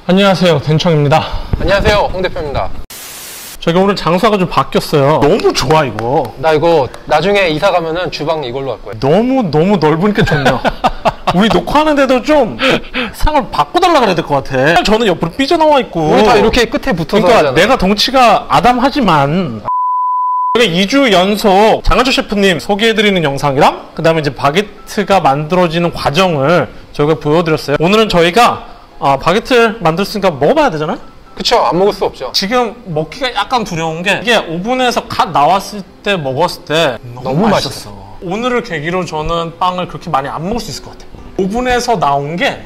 안녕하세요, 덴청입니다. 안녕하세요, 홍 대표입니다. 저희가 오늘 장소가 좀 바뀌었어요. 너무 좋아 이거. 나 이거 나중에 이사 가면은 주방 이걸로 할 거야. 너무 넓으니까 좋네요. 우리 녹화하는데도 좀 상을 바꿔달라 그래야 될 것 같아. 저는 옆으로 삐져나와 있고 우리 다 이렇게 끝에 붙어서 그러니까 하잖아. 내가 덩치가 아담하지만 저희가 2주 연속 장하철 셰프님 소개해드리는 영상이랑 그 다음에 이제 바게트가 만들어지는 과정을 저희가 보여드렸어요. 오늘은 저희가 바게트를 만들었으니까 먹어봐야 되잖아요? 그쵸, 안 먹을 수 없죠. 지금 먹기가 약간 두려운 게 이게 오븐에서 갓 나왔을 때 먹었을 때 너무 맛있었어. 오늘을 계기로 저는 빵을 그렇게 많이 안 먹을 수 있을 것 같아요. 오븐에서 나온 게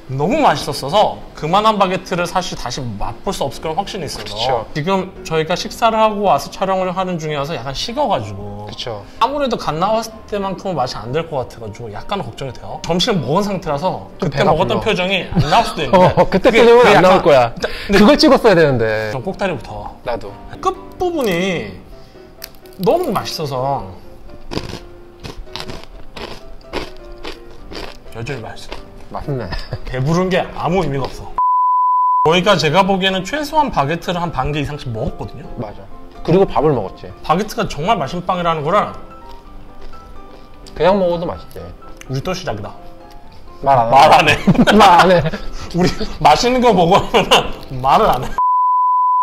너무 맛있었어서 그만한 바게트를 사실 다시 맛볼 수 없을 거란 확신이 있어서 그쵸. 지금 저희가 식사를 하고 와서 촬영을 하는 중이어서 약간 식어가지고 그쵸. 아무래도 갓 나왔을 때만큼은 맛이 안 될 것 같아가지고 약간 걱정이 돼요. 점심을 먹은 상태라서 그때 배가 먹었던 불러. 표정이 안 나올 수도 있는데 그때 그게 표정은 안 약간 나올 거야. 근데 그걸 찍었어야 되는데. 좀 꼭다리부터 나도. 끝부분이 너무 맛있어서 여전히 맛있어. 맛있네. 배부른 게 아무 의미가 없어. 저희가 제가 보기에는 최소한 바게트를 한 반 개 이상씩 먹었거든요. 맞아. 그리고 밥을 먹었지. 바게트가 정말 맛있는 빵이라는 거를 그냥 먹어도 맛있지. 우리 또 시작이다. 말 안 해. 말 안 해. 말 안 해. 우리 맛있는 거 먹으면 말을 안 해.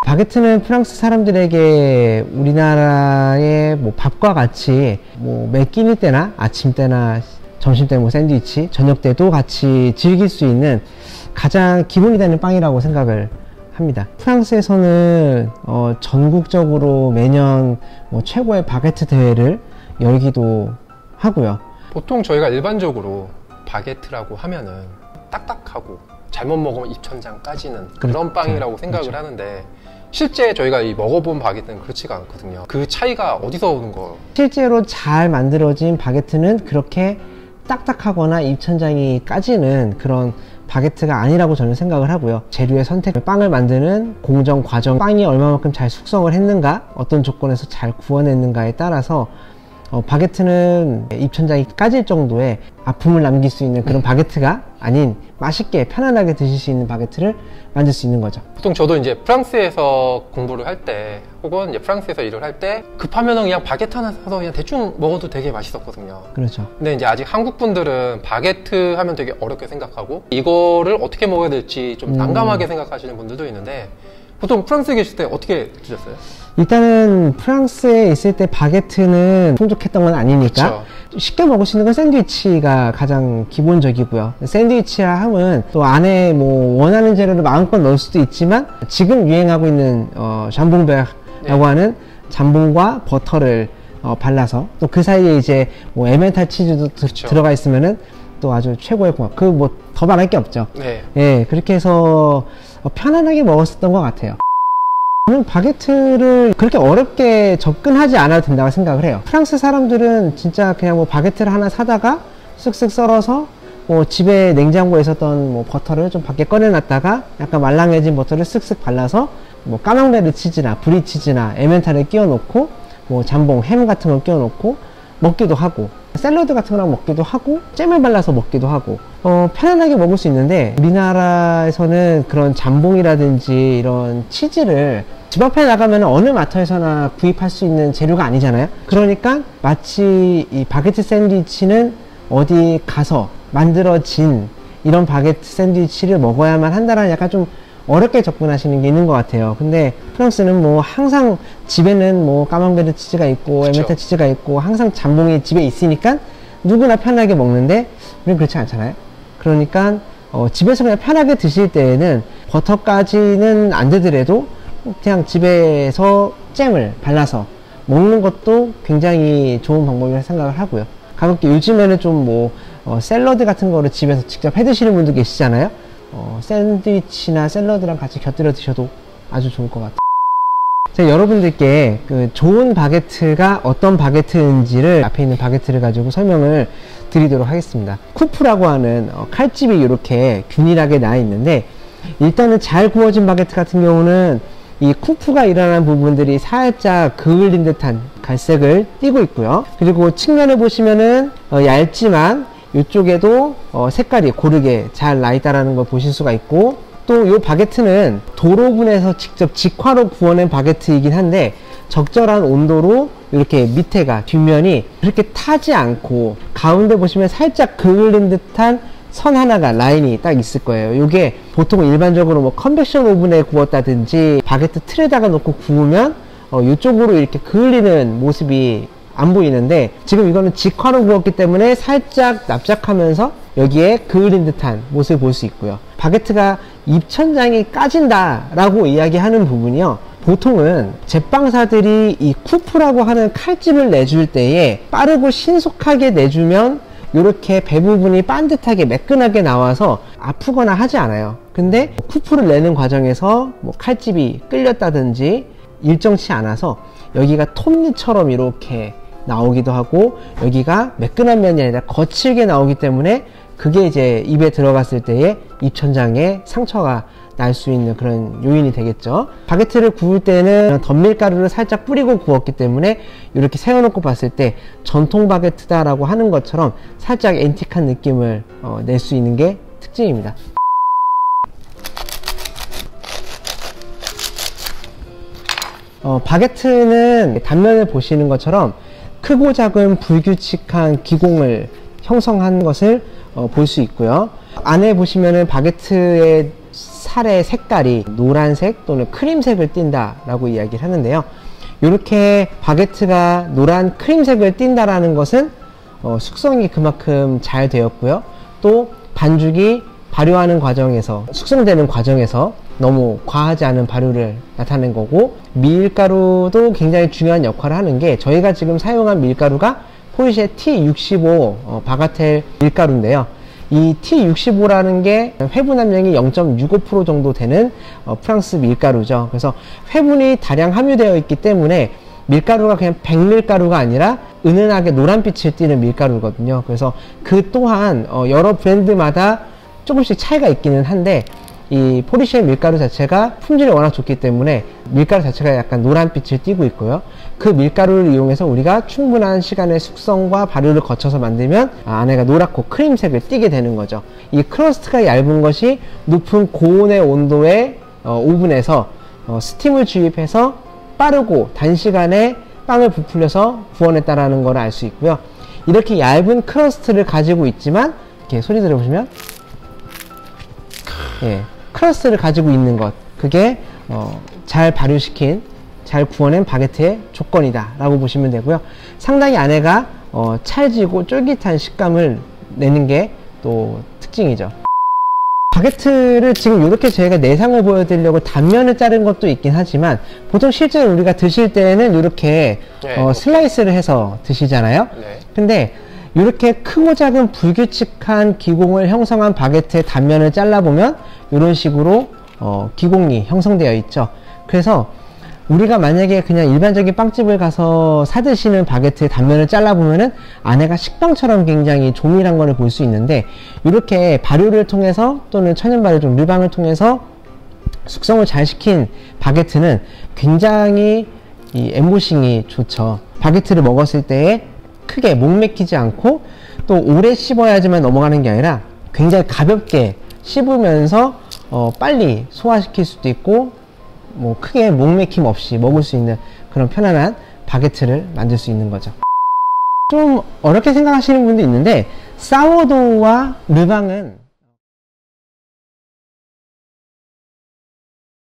바게트는 프랑스 사람들에게 우리나라의 뭐 밥과 같이 뭐 매 끼니 때나 아침 때나 점심 때 뭐 샌드위치, 저녁 때도 같이 즐길 수 있는 가장 기본이 되는 빵이라고 생각을 합니다. 프랑스에서는 전국적으로 매년 뭐 최고의 바게트 대회를 열기도 하고요. 보통 저희가 일반적으로 바게트라고 하면은 딱딱하고 잘못 먹으면 입천장 까지는 그런 빵이라고 생각을 그렇죠. 하는데 실제 저희가 이 먹어본 바게트는 그렇지가 않거든요. 그 차이가 어디서 오는 거? 실제로 잘 만들어진 바게트는 그렇게 딱딱하거나 입천장이 까지는 그런 바게트가 아니라고 저는 생각을 하고요. 재료의 선택, 빵을 만드는 공정 과정, 빵이 얼마만큼 잘 숙성을 했는가, 어떤 조건에서 잘 구워냈는가에 따라서 바게트는 입천장이 까질 정도의 아픔을 남길 수 있는 그런 바게트가 아닌 맛있게 편안하게 드실 수 있는 바게트를 만들 수 있는 거죠. 보통 저도 이제 프랑스에서 공부를 할 때 혹은 이제 프랑스에서 일을 할 때 급하면은 그냥 바게트 하나 사서 그냥 대충 먹어도 되게 맛있었거든요. 그렇죠. 근데 이제 아직 한국 분들은 바게트 하면 되게 어렵게 생각하고 이거를 어떻게 먹어야 될지 좀 난감하게 생각하시는 분들도 있는데 보통 프랑스에 계실 때 어떻게 드셨어요? 일단은 프랑스에 있을 때 바게트는 풍족했던 건 아니니까 그쵸. 쉽게 먹을 수 있는 건 샌드위치가 가장 기본적이고요. 샌드위치라 함은 또 안에 뭐 원하는 재료를 마음껏 넣을 수도 있지만 지금 유행하고 있는 잠봉베라고 하는 잠봉과 버터를 발라서 또 그 사이에 이제 뭐 에멘탈 치즈도 들어가 있으면은 또 아주 최고의 궁합. 그 뭐 더 말할 게 없죠. 네. 예, 그렇게 해서 편안하게 먹었었던 것 같아요. 저는 바게트를 그렇게 어렵게 접근하지 않아도 된다고 생각을 해요. 프랑스 사람들은 진짜 그냥 뭐 바게트를 하나 사다가 쓱쓱 썰어서 뭐 집에 냉장고에 있었던 뭐 버터를 좀 밖에 꺼내놨다가 약간 말랑해진 버터를 쓱쓱 발라서 뭐 까망베르 치즈나 브리 치즈나 에멘탈을 끼워 놓고 뭐 잠봉, 햄 같은 걸 끼워 놓고 먹기도 하고 샐러드 같은 거랑 먹기도 하고 잼을 발라서 먹기도 하고 편안하게 먹을 수 있는데 우리나라에서는 그런 잠봉이라든지 이런 치즈를 집 앞에 나가면 어느 마트에서나 구입할 수 있는 재료가 아니잖아요. 그러니까 마치 이 바게트 샌드위치는 어디 가서 만들어진 이런 바게트 샌드위치를 먹어야만 한다는 약간 좀 어렵게 접근하시는 게 있는 것 같아요. 근데 프랑스는 뭐 항상 집에는 뭐 까망베르 치즈가 있고 그쵸. 에메타 치즈가 있고 항상 잠봉이 집에 있으니까 누구나 편하게 먹는데 우리는 그렇지 않잖아요. 그러니까 집에서 그냥 편하게 드실 때에는 버터까지는 안 되더라도 그냥 집에서 잼을 발라서 먹는 것도 굉장히 좋은 방법이라고 생각을 하고요. 가볍게 요즘에는 좀 뭐 샐러드 같은 거를 집에서 직접 해 드시는 분도 계시잖아요. 샌드위치나 샐러드랑 같이 곁들여 드셔도 아주 좋을 것 같아요. 제가 여러분들께 그 좋은 바게트가 어떤 바게트인지를 앞에 있는 바게트를 가지고 설명을 드리도록 하겠습니다. 쿠프라고 하는 칼집이 이렇게 균일하게 나 있는데 일단은 잘 구워진 바게트 같은 경우는 이 쿠프가 일어난 부분들이 살짝 그을린 듯한 갈색을 띠고 있고요. 그리고 측면을 보시면은 얇지만 이쪽에도 색깔이 고르게 잘 나 있다라는 걸 보실 수가 있고 또 이 바게트는 도로분에서 직접 직화로 구워낸 바게트이긴 한데 적절한 온도로 이렇게 밑에가 뒷면이 그렇게 타지 않고 가운데 보시면 살짝 그을린 듯한 선 하나가 라인이 딱 있을 거예요. 이게 보통 일반적으로 뭐 컨벡션 오븐에 구웠다든지 바게트 틀에다가 놓고 구우면 이쪽으로 이렇게 그을리는 모습이 안 보이는데 지금 이거는 직화로 구웠기 때문에 살짝 납작하면서 여기에 그을린 듯한 모습을 볼 수 있고요. 바게트가 입천장이 까진다 라고 이야기하는 부분이요, 보통은 제빵사들이 이 쿠프라고 하는 칼집을 내줄 때에 빠르고 신속하게 내주면 이렇게 배 부분이 반듯하게 매끈하게 나와서 아프거나 하지 않아요. 근데 쿠프를 내는 과정에서 뭐 칼집이 끌렸다든지 일정치 않아서 여기가 톱니처럼 이렇게 나오기도 하고 여기가 매끈한 면이 아니라 거칠게 나오기 때문에 그게 이제 입에 들어갔을 때에 입천장에 상처가 날 수 있는 그런 요인이 되겠죠. 바게트를 구울 때는 덧밀가루를 살짝 뿌리고 구웠기 때문에 이렇게 세워놓고 봤을 때 전통 바게트다 라고 하는 것처럼 살짝 앤틱한 느낌을 낼 수 있는 게 특징입니다. 바게트는 단면을 보시는 것처럼 크고 작은 불규칙한 기공을 형성한 것을 볼 수 있고요. 안에 보시면은 바게트의 살의 색깔이 노란색 또는 크림색을 띈다 라고 이야기를 하는데요, 이렇게 바게트가 노란 크림색을 띈다라는 것은 숙성이 그만큼 잘 되었고요, 또 반죽이 발효하는 과정에서 숙성되는 과정에서 너무 과하지 않은 발효를 나타낸 거고, 밀가루도 굉장히 중요한 역할을 하는 게 저희가 지금 사용한 밀가루가 포르쉐 T65 바가텔 밀가루인데요, 이 T65라는 게 회분 함량이 0.65% 정도 되는 프랑스 밀가루죠. 그래서 회분이 다량 함유되어 있기 때문에 밀가루가 그냥 백밀가루가 아니라 은은하게 노란빛을 띠는 밀가루거든요. 그래서 그 또한 여러 브랜드마다 조금씩 차이가 있기는 한데 이 포르쉐 밀가루 자체가 품질이 워낙 좋기 때문에 밀가루 자체가 약간 노란빛을 띠고 있고요, 그 밀가루를 이용해서 우리가 충분한 시간의 숙성과 발효를 거쳐서 만들면 안에가 노랗고 크림색을 띠게 되는 거죠. 이 크러스트가 얇은 것이 높은 고온의 온도의 오븐에서 스팀을 주입해서 빠르고 단시간에 빵을 부풀려서 구워냈다라는 걸 알 수 있고요. 이렇게 얇은 크러스트를 가지고 있지만 이렇게 소리 들어보시면 크러스트를 가지고 있는 것, 그게 잘 발효시킨, 잘 구워낸 바게트의 조건이다 라고 보시면 되고요. 상당히 안에가 찰지고 쫄깃한 식감을 내는 게 또 특징이죠. 바게트를 지금 이렇게 저희가 내상을 보여드리려고 단면을 자른 것도 있긴 하지만 보통 실제로 우리가 드실 때는 이렇게 슬라이스를 해서 드시잖아요. 근데 이렇게 크고 작은 불규칙한 기공을 형성한 바게트의 단면을 잘라보면 이런 식으로 기공이 형성되어 있죠. 그래서 우리가 만약에 그냥 일반적인 빵집을 가서 사드시는 바게트의 단면을 잘라보면은 안에가 식빵처럼 굉장히 조밀한 거를 볼 수 있는데, 이렇게 발효를 통해서 또는 천연 발효 중 르방을 통해서 숙성을 잘 시킨 바게트는 굉장히 이 엠보싱이 좋죠. 바게트를 먹었을 때에 크게 목 맥히지 않고 또 오래 씹어야지만 넘어가는 게 아니라 굉장히 가볍게 씹으면서 빨리 소화시킬 수도 있고 뭐 크게 목 맥힘 없이 먹을 수 있는 그런 편안한 바게트를 만들 수 있는 거죠. 좀 어렵게 생각하시는 분도 있는데 사워도우와 르방은